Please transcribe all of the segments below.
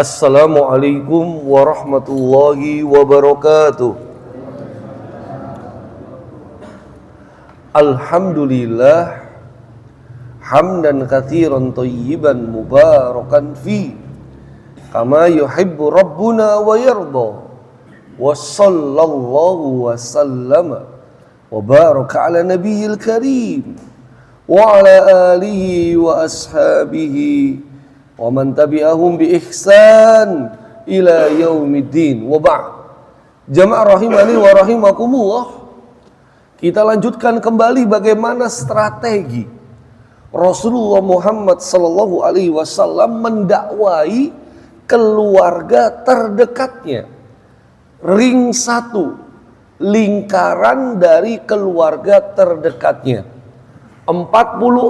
Assalamualaikum warahmatullahi wabarakatuh. Alhamdulillah hamdan katsiran thayyiban mubarakan fi kama yuhibbu rabbuna wa yarda. Wa sallallahu wa sallama wa baraka ala nabiyil karim wa ala alihi wa ashabihi wa man tabi'ahum bi ihsan ila yaumiddin. Wa ba'd. Jamaah rahimani wa rahimakumullah. Kita lanjutkan kembali bagaimana strategi Rasulullah Muhammad sallallahu alaihi wasallam mendakwai keluarga terdekatnya. Ring 1, lingkaran dari keluarga terdekatnya. 40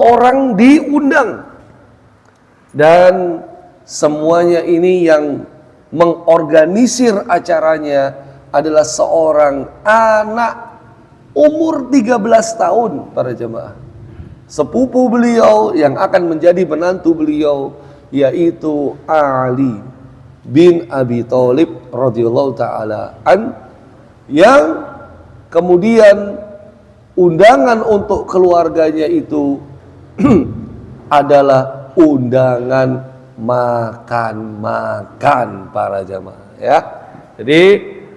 orang diundang. Dan semuanya ini yang mengorganisir acaranya adalah seorang anak umur 13 tahun para jemaah. Sepupu beliau yang akan menjadi menantu beliau yaitu Ali bin Abi Thalib radhiyallahu taala an, yang kemudian undangan untuk keluarganya itu adalah undangan makan-makan para jamaah ya. Jadi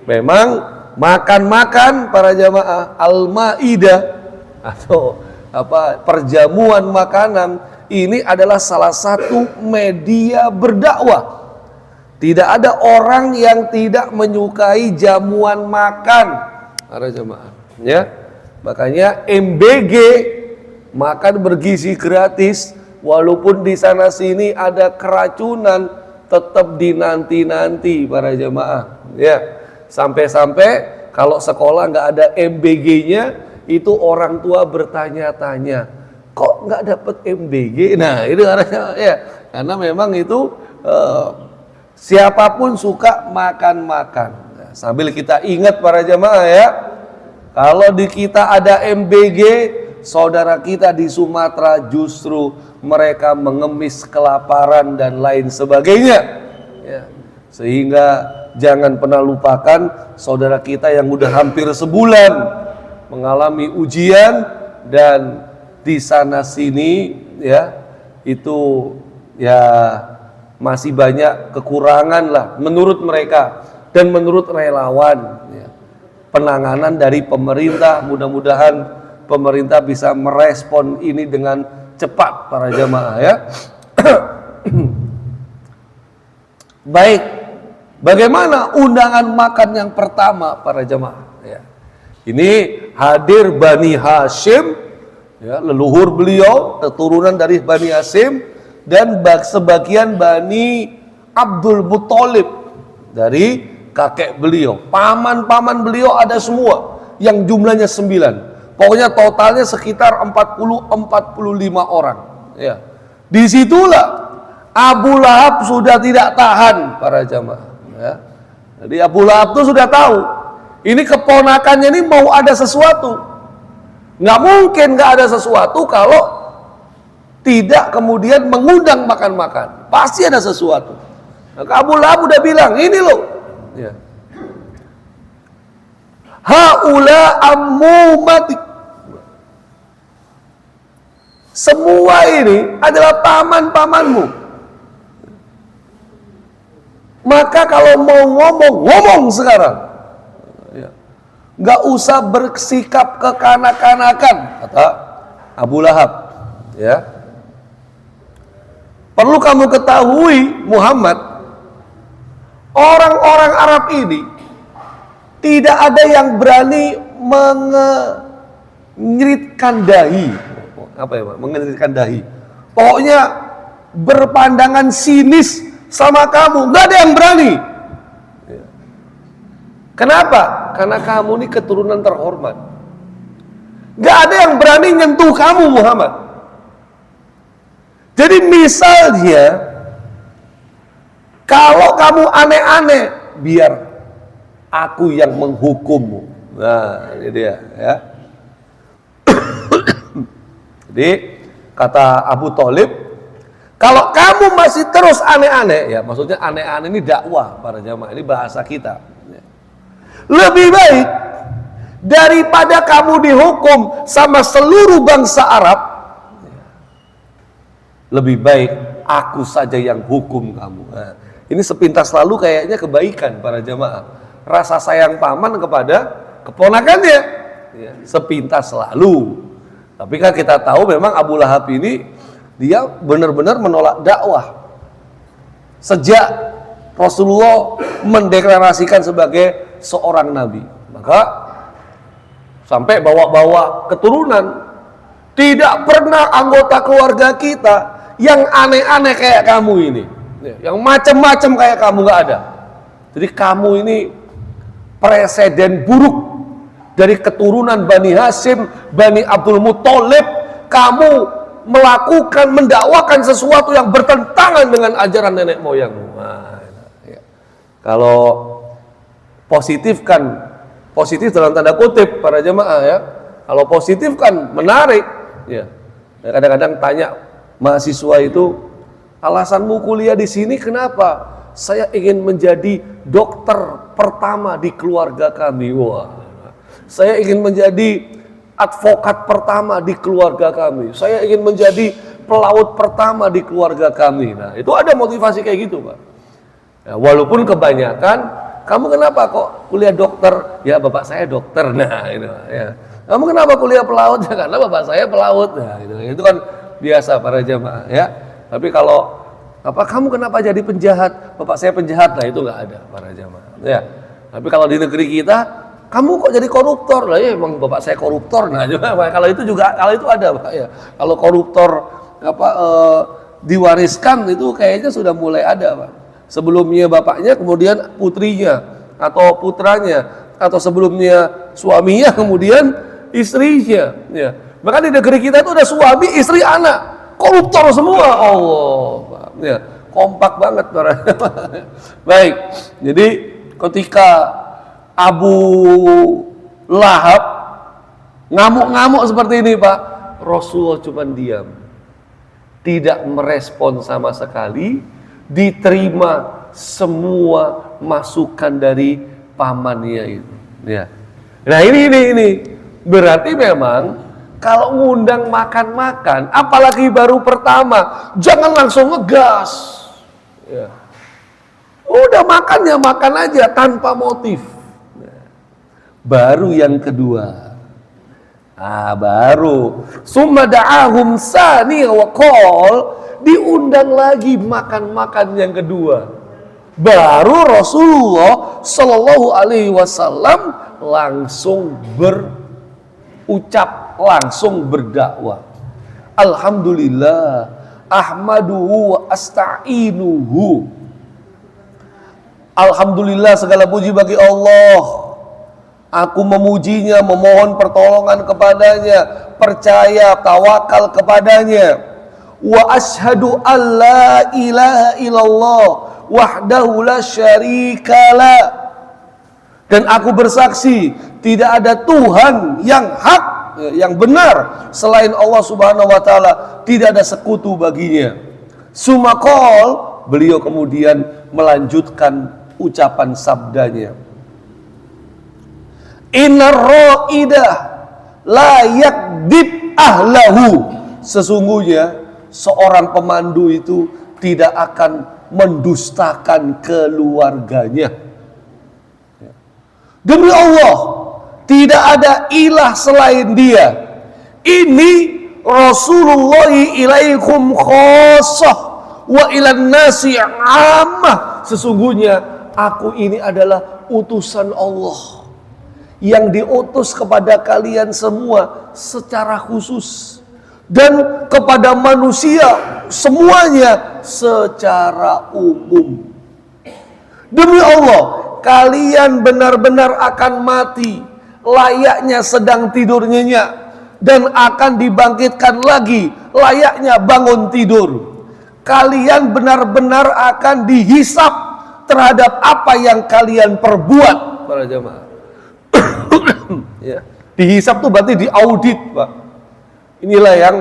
memang makan-makan para jamaah, al-maidah atau perjamuan makanan ini adalah salah satu media berdakwah. Tidak ada orang yang tidak menyukai jamuan makan para jamaah ya. Makanya MBG, makan bergizi gratis, walaupun di sana sini ada keracunan, tetap dinanti-nanti para jamaah ya. Sampai-sampai kalau sekolah nggak ada MBG-nya, itu orang tua bertanya-tanya, kok nggak dapet MBG? Nah itu karena ya, karena memang itu siapapun suka makan-makan. Nah, sambil kita ingat para jamaah ya, kalau di kita ada MBG, saudara kita di Sumatera justru mereka mengemis kelaparan dan lain sebagainya ya. Sehingga jangan pernah lupakan saudara kita yang udah hampir sebulan mengalami ujian dan di sana sini ya, itu ya masih banyak kekurangan lah menurut mereka dan menurut relawan ya. Penanganan dari pemerintah, mudah-mudahan pemerintah bisa merespon ini dengan cepat para jamaah ya. Baik, bagaimana undangan makan yang pertama para jamaah ya. Ini hadir Bani Hashim ya, leluhur beliau keturunan dari Bani Hashim, dan sebagian Bani Abdul Muthalib dari kakek beliau. Paman-paman beliau ada semua yang jumlahnya 9. Pokoknya totalnya sekitar 40-45 orang ya. Disitulah Abu Lahab sudah tidak tahan para jamaah ya. Jadi Abu Lahab itu sudah tahu ini keponakannya ini mau ada sesuatu. Nggak mungkin nggak ada sesuatu kalau tidak kemudian mengundang makan-makan. Pasti ada sesuatu. Nah, Abu Lahab udah bilang, ini loh ya, haula ammumatik, semua ini adalah paman-pamanmu. Maka kalau mau ngomong sekarang ya. Nggak usah bersikap kekanak-kanakan, kata Abu Lahab ya. Perlu kamu ketahui Muhammad, orang-orang Arab ini tidak ada yang berani mengenyitkan dahi. Apa ya Pak? Mengenyitkan dahi. Pokoknya berpandangan sinis sama kamu, nggak ada yang berani. Kenapa? Karena kamu ini keturunan terhormat. Nggak ada yang berani nyentuh kamu Muhammad. Jadi misalnya kalau kamu aneh-aneh, biar aku yang menghukummu. Nah, ini dia ya. Jadi kata Abu Thalib, Kalau kamu masih terus aneh-aneh, ya maksudnya aneh-aneh ini dakwah para jamaah, ini bahasa kita. Lebih baik daripada kamu dihukum sama seluruh bangsa Arab, lebih baik aku saja yang hukum kamu. Nah, ini sepintas lalu kayaknya kebaikan para jamaah. Rasa sayang paman kepada keponakannya, ya, sepintas lalu. Tapi kan kita tahu memang Abu Lahab ini dia benar-benar menolak dakwah sejak Rasulullah mendeklarasikan sebagai seorang nabi. Maka sampai bawa-bawa keturunan, tidak pernah anggota keluarga kita yang aneh-aneh kayak kamu ini, yang macam-macam kayak kamu nggak ada. Jadi kamu ini presiden buruk dari keturunan Bani Hashim, Bani Abdul Muthalib. Kamu melakukan, mendakwakan sesuatu yang bertentangan dengan ajaran nenek moyangmu. Nah, ya. Kalau positif kan, positif dalam tanda kutip para jemaah ya. Kalau positif kan menarik. Ya. Kadang-kadang tanya mahasiswa itu, alasanmu kuliah di sini kenapa? Saya ingin menjadi dokter pertama di keluarga kami. Wah. Saya ingin menjadi advokat pertama di keluarga kami. Saya ingin menjadi pelaut pertama di keluarga kami. Nah, itu ada motivasi kayak gitu, Pak. Ya, walaupun kebanyakan, kamu kenapa kok kuliah dokter? Ya, bapak saya dokter. Nah, itu ya. Kamu kenapa kuliah pelaut? Ya, karena bapak saya pelaut. Nah, itu kan biasa para jamaah, ya. Tapi kalau kamu kenapa jadi penjahat? Bapak saya penjahat. Nah, itu nggak ada para jamaah. Ya. Tapi kalau di negeri kita, kamu kok jadi koruptor? Lah ya emang bapak saya koruptor. Nah, juga kalau itu ada, Pak ya. Kalau koruptor diwariskan itu kayaknya sudah mulai ada, Pak. Sebelumnya bapaknya, kemudian putrinya atau putranya, atau sebelumnya suaminya, kemudian istrinya, ya. Maka di negeri kita itu ada suami, istri, anak, koruptor semua. Allah, Pak. Ya, kompak banget para. Baik. Jadi ketika Abu Lahab ngamuk-ngamuk seperti ini, Pak, Rasulullah cuma diam, tidak merespon sama sekali, diterima semua masukan dari pamannya itu. Ya. Nah ini berarti memang kalau ngundang makan-makan, apalagi baru pertama, jangan langsung ngegas. Ya. Udah makan ya makan aja tanpa motif. Baru yang kedua, baru summa da'ahum sani wa qol, diundang lagi makan-makan yang kedua. Baru Rasulullah Shallallahu Alaihi Wasallam langsung berucap, langsung berdakwah. Alhamdulillah, ahmaduhu wa asta'inuhu. Alhamdulillah, segala puji bagi Allah. Aku memujinya, memohon pertolongan kepadanya, percaya, tawakal kepadanya. Wa asyhadu an la ilaha illallah wahdahu la syarikalah. Dan aku bersaksi tidak ada Tuhan yang hak, yang benar selain Allah Subhanahu wa taala, tidak ada sekutu baginya. Sumakol, beliau kemudian melanjutkan ucapan sabdanya. Innar ra'idah la yakdib ahlahu. Sesungguhnya seorang pemandu itu tidak akan mendustakan keluarganya. Demi Allah, tidak ada ilah selain dia. Ini Rasulullah ilaikum khassah wa ilan nasi ammah. Sesungguhnya aku ini adalah utusan Allah yang diutus kepada kalian semua secara khusus, dan kepada manusia semuanya secara umum. Demi Allah, kalian benar-benar akan mati layaknya sedang tidur nyenyak, dan akan dibangkitkan lagi layaknya bangun tidur. Kalian benar-benar akan dihisap terhadap apa yang kalian perbuat, para jemaah. Ya. Dihisap tuh berarti diaudit, Pak. Inilah yang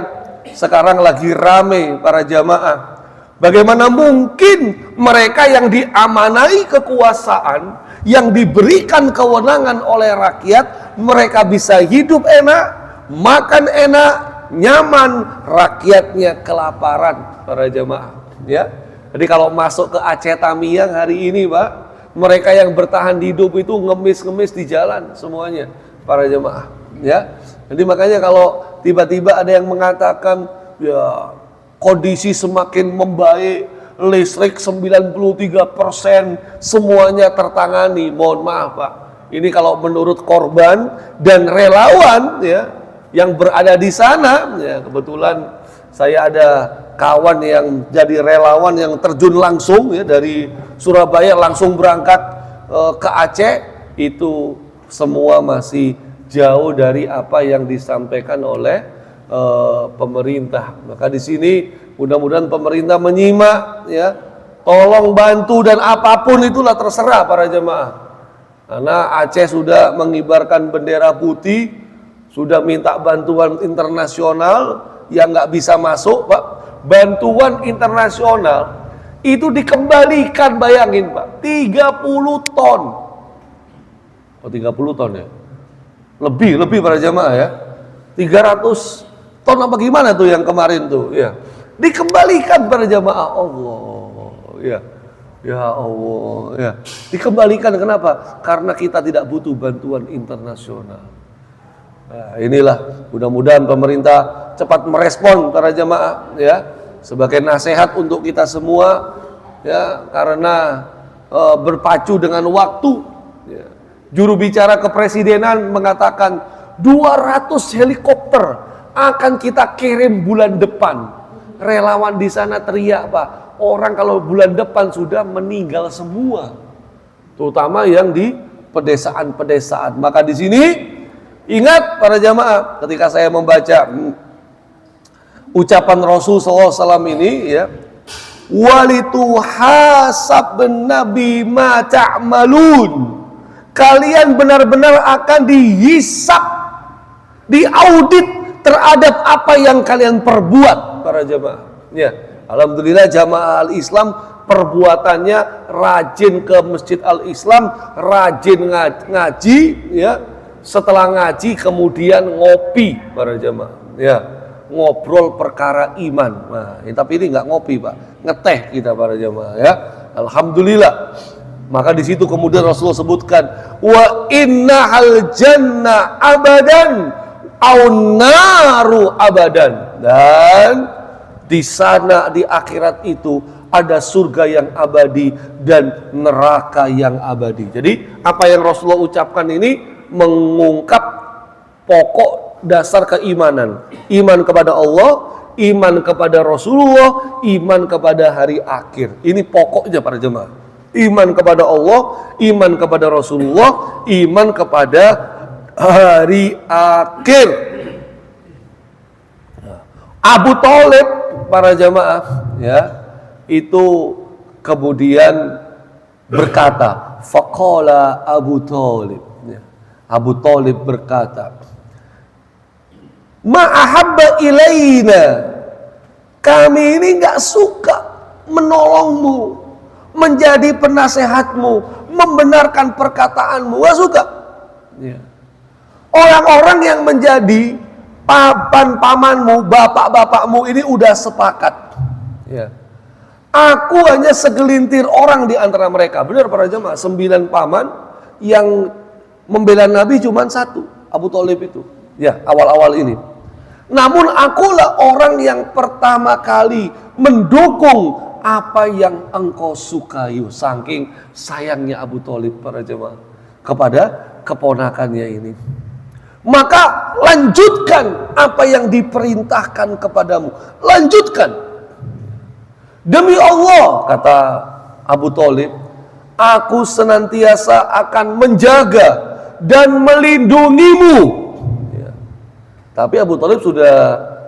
sekarang lagi rame para jamaah. Bagaimana mungkin mereka yang diamanai kekuasaan, yang diberikan kewenangan oleh rakyat, mereka bisa hidup enak, makan enak, nyaman, rakyatnya kelaparan, para jemaah. Ya, jadi kalau masuk ke Aceh Tamiang hari ini, Pak, mereka yang bertahan hidup itu ngemis-ngemis di jalan semuanya, para jemaah. Ya, jadi makanya kalau tiba-tiba ada yang mengatakan, ya kondisi semakin membaik, listrik 93%, semuanya tertangani. Mohon maaf, Pak. Ini kalau menurut korban dan relawan ya yang berada di sana, ya kebetulan saya ada kawan yang jadi relawan yang terjun langsung ya dari Surabaya langsung berangkat ke Aceh, itu semua masih jauh dari apa yang disampaikan oleh pemerintah. Maka di sini mudah-mudahan pemerintah menyimak ya, tolong bantu dan apapun itulah terserah para jemaah. Karena Aceh sudah mengibarkan bendera putih, sudah minta bantuan internasional yang nggak bisa masuk, Pak. Bantuan internasional itu dikembalikan, bayangin Pak, 30 ton. Oh 30 ton ya? Lebih para jemaah ya. 300 ton apa gimana tuh yang kemarin tuh ya, dikembalikan pada jamaah Allah ya, ya Allah ya, dikembalikan. Kenapa? Karena kita tidak butuh bantuan internasional. Nah, inilah mudah-mudahan pemerintah cepat merespon para jamaah ya, sebagai nasihat untuk kita semua ya, karena berpacu dengan waktu ya. Juru bicara kepresidenan mengatakan 200 helikopter akan kita kirim bulan depan. Relawan di sana teriak, Pak, orang kalau bulan depan sudah meninggal semua, terutama yang di pedesaan-pedesaan. Maka di sini ingat para jamaah, ketika saya membaca ucapan Rasul SAW ini ya, walitu hasab nabi ma ta'malun, kalian benar-benar akan dihisab, diaudit terhadap apa yang kalian perbuat, para jamaah. Ya, alhamdulillah jamaah Al-Islam perbuatannya rajin ke Masjid Al-Islam, rajin ngaji ya. Setelah ngaji kemudian ngopi, para jamaah. Ya, ngobrol perkara iman. Nah, tapi ini nggak ngopi, Pak. Ngeteh kita para jamaah ya. Alhamdulillah. Maka di situ kemudian Rasulullah sebutkan, wa innahal jannah abadan aun naru abadan, dan di sana di akhirat itu ada surga yang abadi dan neraka yang abadi. Jadi apa yang Rasulullah ucapkan ini mengungkap pokok dasar keimanan, iman kepada Allah, iman kepada Rasulullah, iman kepada hari akhir. Ini pokoknya para jemaah. Iman kepada Allah, iman kepada Rasulullah, iman kepada hari akhir. Abu Thalib para jamaah ya, itu kemudian berkata, faqala Abu Thalib ya. Abu Thalib berkata, ma ahabba ilaina, kami ini enggak suka menolongmu, menjadi penasehatmu, membenarkan perkataanmu, enggak suka ya. Orang-orang yang menjadi pamanmu, bapak-bapakmu ini udah sepakat ya. Aku hanya segelintir orang di antara mereka. Benar para jemaah, 9 paman yang membela Nabi cuma 1, Abu Thalib itu ya, awal-awal ini. Namun akulah orang yang pertama kali mendukung apa yang engkau sukai. Saking sayangnya Abu Thalib para jemaah kepada keponakannya ini. Maka lanjutkan apa yang diperintahkan kepadamu. Lanjutkan. Demi Allah, kata Abu Thalib, aku senantiasa akan menjaga dan melindungimu ya. Tapi Abu Thalib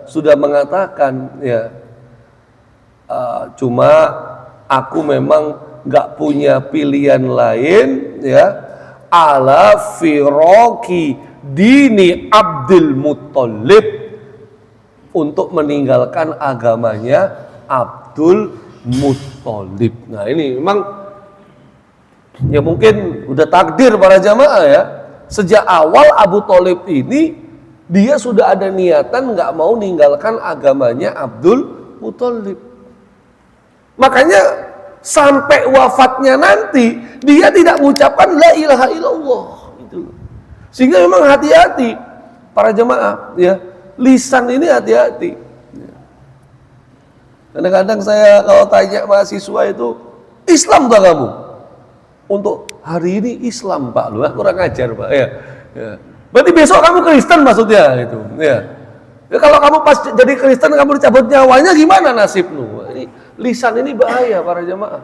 sudah mengatakan ya, cuma aku memang gak punya pilihan lain ya, ala firaqi dini Abdul Muttalib, untuk meninggalkan agamanya Abdul Muthalib. Nah ini memang ya mungkin udah takdir para jamaah ya. Sejak awal Abu Thalib ini dia sudah ada niatan nggak mau ninggalkan agamanya Abdul Muthalib. Makanya sampai wafatnya nanti dia tidak mengucapkan la ilaha illallah gitu. Sehingga memang hati-hati para jemaah ya, lisan ini hati-hati. Kadang-kadang saya kalau tanya mahasiswa itu, Islam tak kamu? Untuk hari ini Islam Pak, lu kurang ajar Pak ya. Berarti besok kamu Kristen maksudnya gitu ya. Ya kalau kamu pas jadi Kristen kamu dicabut nyawanya gimana nasibmu? Ini lisan ini bahaya para jemaah.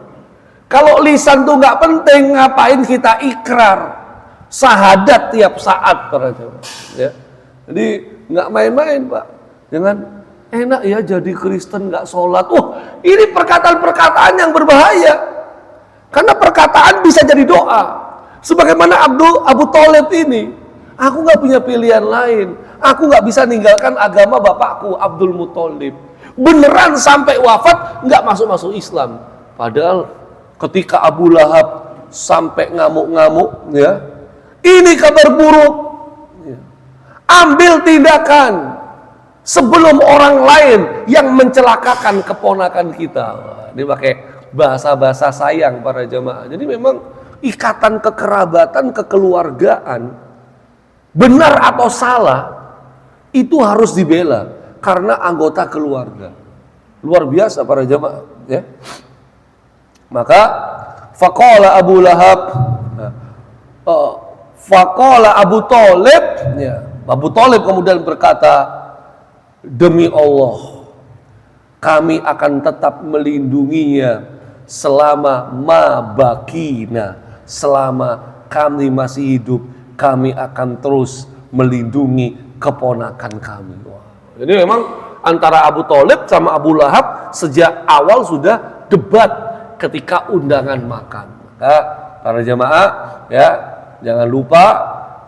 Kalau lisan tuh nggak penting, ngapain kita ikrar syahadat tiap saat para jemaah? Ya. Jadi nggak main-main Pak. Jangan enak ya jadi Kristen nggak sholat. Ini perkataan-perkataan yang berbahaya. Karena perkataan bisa jadi doa. Sebagaimana Abu Thalib ini, aku nggak punya pilihan lain. Aku nggak bisa ninggalkan agama bapakku Abdul Muthalib. Beneran sampai wafat nggak masuk Islam. Padahal ketika Abu Lahab sampai ngamuk-ngamuk, ya, ini kabar buruk. Ya. Ambil tindakan sebelum orang lain yang mencelakakan keponakan kita. Ini pakai bahasa-bahasa sayang para jemaah. Jadi memang ikatan kekerabatan, kekeluargaan, benar atau salah, itu harus dibela karena anggota keluarga. Luar biasa para jemaah, ya. Maka faqala Abu Lahab, faqala Abu Thalib, ya. Abu Thalib kemudian berkata, demi Allah, kami akan tetap melindunginya selama mabakina, selama kami masih hidup, kami akan terus melindungi keponakan kami. Jadi memang antara Abu Thalib sama Abu Lahab sejak awal sudah debat ketika undangan makan. Maka para jemaah ya, jangan lupa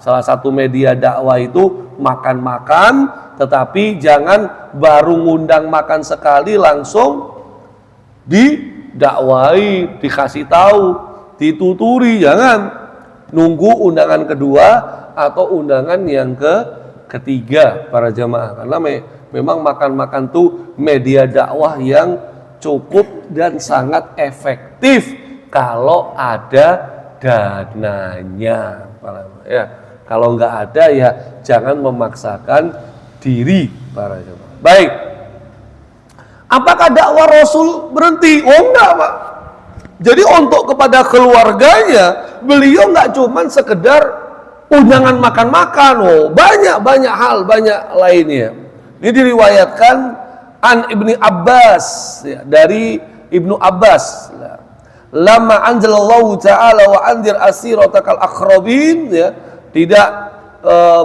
salah satu media dakwah itu makan-makan, tetapi jangan baru ngundang makan sekali langsung didakwai, dikasih tahu, dituturi. Jangan, nunggu undangan kedua atau undangan yang ketiga para jamaah. Karena memang makan-makan tuh media dakwah yang cukup dan sangat efektif kalau ada dananya. Ya, kalau nggak ada ya jangan memaksakan diri para jamaah. Baik. Apakah dakwah Rasul berhenti? Oh enggak Pak. Jadi untuk kepada keluarganya, beliau nggak cuman sekedar undangan makan-makan. Banyak hal, banyak lainnya. Ini diriwayatkan an Ibni Abbas, ya, dari Ibnu Abbas. Lama anzalallahu ta'ala wa anzir asiratakal aqrabin, ya. Tidak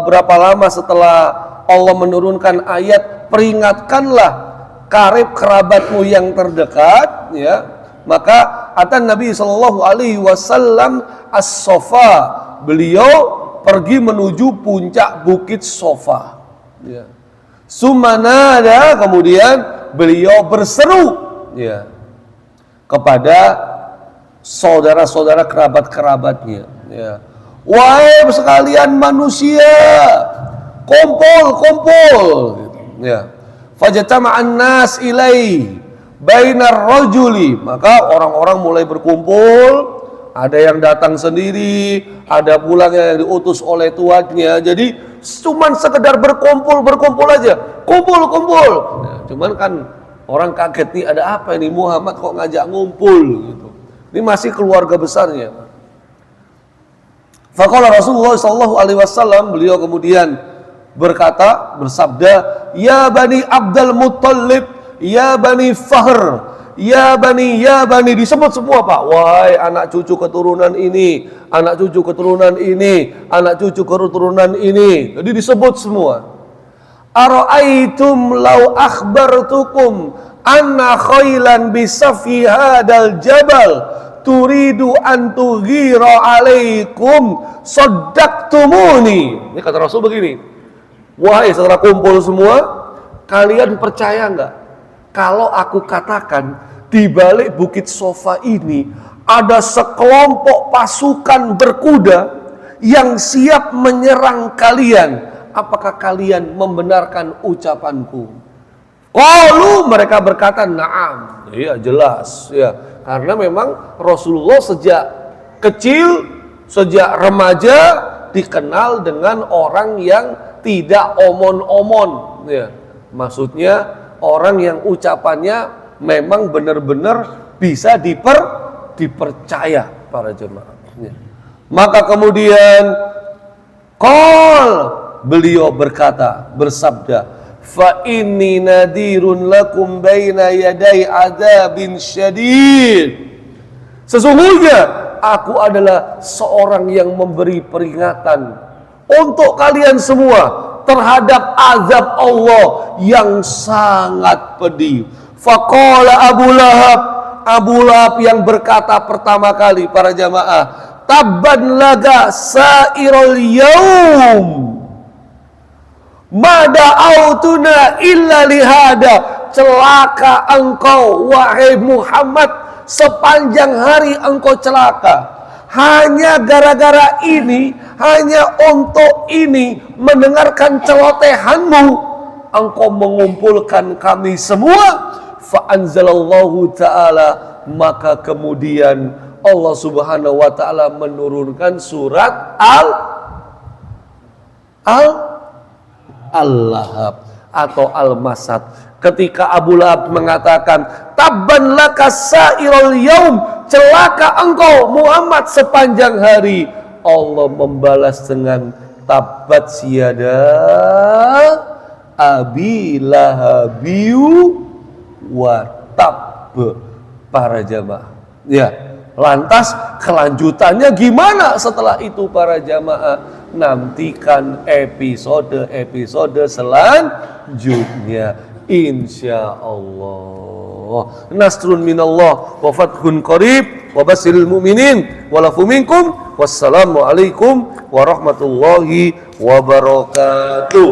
berapa lama setelah Allah menurunkan ayat peringatkanlah karib kerabatmu yang terdekat, ya. Maka atan Nabi sallallahu alaihi wasallam as-Safa, beliau pergi menuju puncak bukit Safa, ya. Sumanada, kemudian beliau berseru, ya, kepada saudara-saudara kerabat-kerabatnya, ya. Wahai sekalian manusia, kumpul, gitu, ya. Fajtama'an nas ilai bainar rajuli, maka orang-orang mulai berkumpul. Ada yang datang sendiri, ada pula yang diutus oleh tuannya. Jadi cuman sekedar berkumpul aja, kumpul. Ya, cuman kan orang kaget nih, ada apa ini Muhammad kok ngajak ngumpul gitu. Ini masih keluarga besarnya. Faqala Rasulullah sallallahu alaihi wasallam, beliau kemudian bersabda, ya Bani Abdul Muthalib, ya Bani Fahr, ya Bani, disebut semua Pak. Wahai anak cucu keturunan ini, anak cucu keturunan ini, anak cucu keturunan ini. Jadi disebut semua. Ara'aitum law akhbartukum anna khailan bisafi hadal jabal turidu an tughira alaikum saddaqtumuni. Ini kata Rasul begini. Wahai setelah kumpul semua, kalian percaya enggak kalau aku katakan di balik Bukit Sofa ini ada sekelompok pasukan berkuda yang siap menyerang kalian. Apakah kalian membenarkan ucapanku? Qalu, mereka berkata, na'am. Iya, jelas ya. Karena memang Rasulullah sejak kecil, sejak remaja dikenal dengan orang yang tidak omon-omon ya. Maksudnya orang yang ucapannya memang benar-benar bisa dipercaya para jemaah ya. Maka kemudian beliau berkata, bersabda, fa inni nadirun lakum baina yaday adzabin syadid. Sesungguhnya aku adalah seorang yang memberi peringatan untuk kalian semua terhadap azab Allah yang sangat pedih. Faqala Abu Lahab yang berkata pertama kali para jamaah, tabban laga sairul yaum mada'autuna illa lihada. Celaka engkau wahai Muhammad, sepanjang hari engkau celaka hanya gara-gara ini, hanya untuk ini, mendengarkan celotehanmu engkau mengumpulkan kami semua. Fa'anzalallahu ta'ala, maka kemudian Allah subhanahu wa ta'ala menurunkan surat Al-Lahab atau Al-Masad. Ketika Abu Lahab mengatakan, tabban laka sairul yaum, celaka engkau Muhammad sepanjang hari, Allah membalas dengan tabbat siyada abi lahabiyu wa tab. Para jamaah ya, lantas kelanjutannya gimana setelah itu para jamaah? Nantikan episode selanjutnya insya Allah. Nasrun minallah wa fathun qarib wa basyiril mu'minin wa lafu minkum. Wassalamu alaikum warahmatullahi wabarakatuh.